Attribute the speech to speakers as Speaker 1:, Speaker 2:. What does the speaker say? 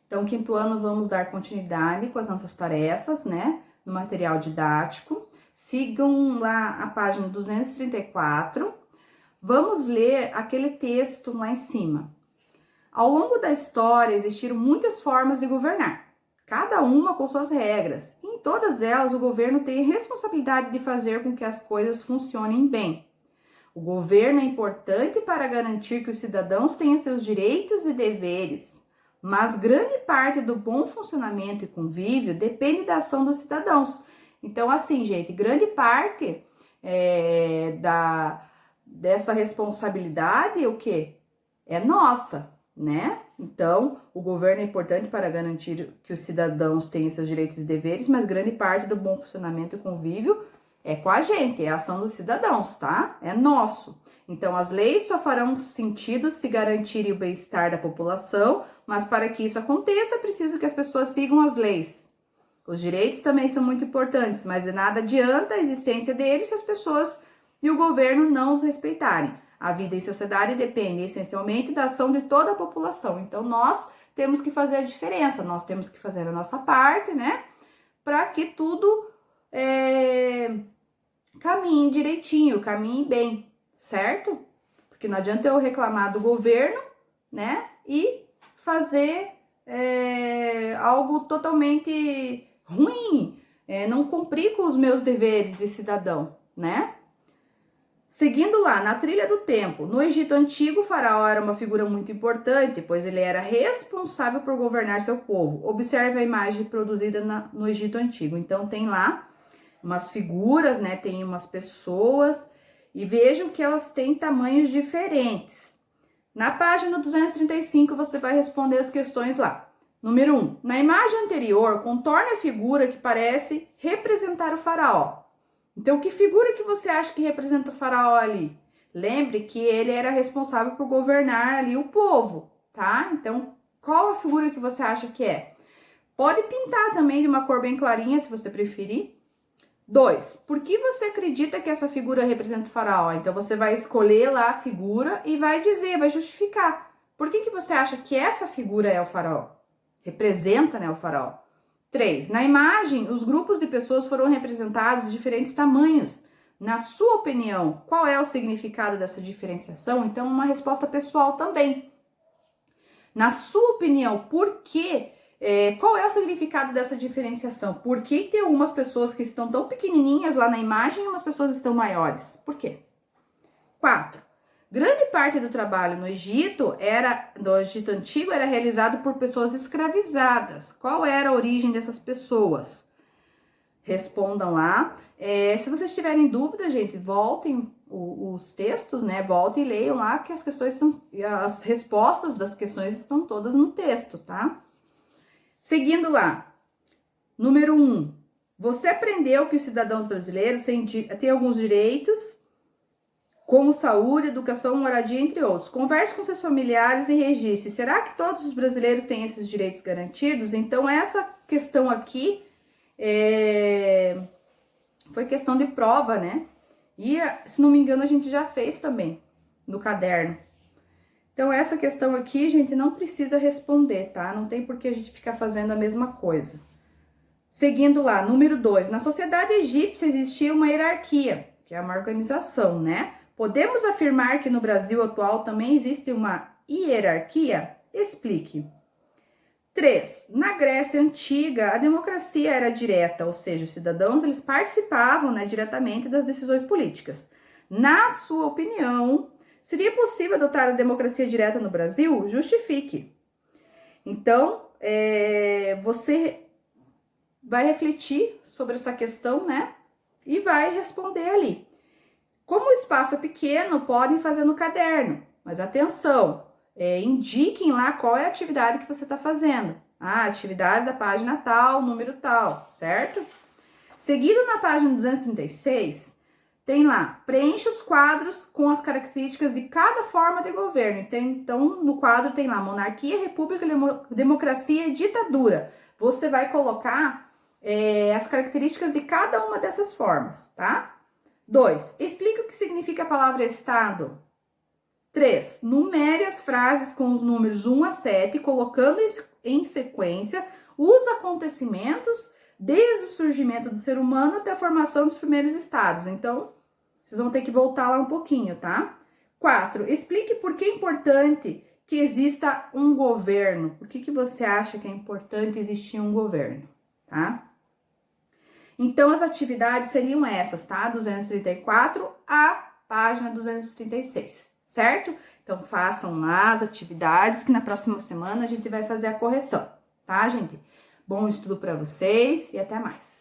Speaker 1: Então, quinto ano, vamos dar continuidade com as nossas tarefas, né? No material didático. Sigam lá a página 234. Vamos ler aquele texto lá em cima. Ao longo da história, existiram muitas formas de governar, cada uma com suas regras. E em todas elas, o governo tem a responsabilidade de fazer com que as coisas funcionem bem. O governo é importante para garantir que os cidadãos tenham seus direitos e deveres, mas grande parte do bom funcionamento e convívio depende da ação dos cidadãos. Então, assim, gente, grande parte dessa responsabilidade, o quê? É nossa, né? Então, o governo é importante para garantir que os cidadãos tenham seus direitos e deveres, mas grande parte do bom funcionamento e convívio é com a gente, é a ação dos cidadãos, tá? É nosso. Então, as leis só farão sentido se garantirem o bem-estar da população, mas para que isso aconteça, é preciso que as pessoas sigam as leis. Os direitos também são muito importantes, mas de nada adianta a existência deles se as pessoas e o governo não os respeitarem. A vida em sociedade depende essencialmente da ação de toda a população. Então, nós temos que fazer a diferença, nós temos que fazer a nossa parte, né? Para que tudo caminhe direitinho, caminhe bem, certo? Porque não adianta eu reclamar do governo, né? E fazer algo totalmente ruim, não cumprir com os meus deveres de cidadão, né? Seguindo lá, na trilha do tempo, no Egito Antigo, o faraó era uma figura muito importante, pois ele era responsável por governar seu povo. Observe a imagem produzida no Egito Antigo. Então, tem lá umas figuras, né? Tem umas pessoas e vejam que elas têm tamanhos diferentes. Na página 235, você vai responder as questões lá. Número 1. Na imagem anterior, contorne a figura que parece representar o faraó. Então, que figura que você acha que representa o faraó ali? Lembre que ele era responsável por governar ali o povo, tá? Então, qual a figura que você acha que é? Pode pintar também de uma cor bem clarinha, se você preferir. 2. Por que você acredita que essa figura representa o faraó? Então, você vai escolher lá a figura e vai dizer, vai justificar. Por que você acha que essa figura é o faraó? Representa, né, o faraó. 3. Na imagem, os grupos de pessoas foram representados de diferentes tamanhos. Na sua opinião, qual é o significado dessa diferenciação? Então, uma resposta pessoal também. Na sua opinião, por que? Qual é o significado dessa diferenciação? Por que tem algumas pessoas que estão tão pequenininhas lá na imagem e umas pessoas estão maiores? Por quê? 4. Grande parte do trabalho no Egito Antigo era realizado por pessoas escravizadas. Qual era a origem dessas pessoas? Respondam lá. Se vocês tiverem dúvida, gente, voltem os textos, né? Voltem e leiam lá que as respostas das questões estão todas no texto, tá? Seguindo lá. Número 1. Você aprendeu que os cidadãos brasileiros têm alguns direitos, como saúde, educação, moradia, entre outros. Converse com seus familiares e registre. Será que todos os brasileiros têm esses direitos garantidos? Então, essa questão aqui foi questão de prova, né? E, se não me engano, a gente já fez também no caderno. Então, essa questão aqui, gente, não precisa responder, tá? Não tem por que a gente ficar fazendo a mesma coisa. Seguindo lá, número 2. Na sociedade egípcia existia uma hierarquia, que é uma organização, né? Podemos afirmar que no Brasil atual também existe uma hierarquia? Explique. 3. Na Grécia Antiga, a democracia era direta, ou seja, os cidadãos eles participavam, né, diretamente das decisões políticas. Na sua opinião, seria possível adotar a democracia direta no Brasil? Justifique. Então, você vai refletir sobre essa questão, né? E vai responder ali. Como o espaço é pequeno, podem fazer no caderno, mas atenção, indiquem lá qual é a atividade que você está fazendo. Atividade da página tal, número tal, certo? Seguido na página 236, tem lá, preencha os quadros com as características de cada forma de governo. Então, no quadro tem lá, monarquia, república, democracia e ditadura. Você vai colocar as características de cada uma dessas formas, tá? 2. Explica o que significa a palavra Estado. 3. Numere as frases com os números 1 a 7, colocando em sequência os acontecimentos desde o surgimento do ser humano até a formação dos primeiros estados. Então, vocês vão ter que voltar lá um pouquinho, tá? 4. Explique por que é importante que exista um governo. Por que você acha que é importante existir um governo, tá? Então, as atividades seriam essas, tá? 234 a página 236, certo? Então, façam lá as atividades, que na próxima semana a gente vai fazer a correção, tá, gente? Bom estudo para vocês e até mais.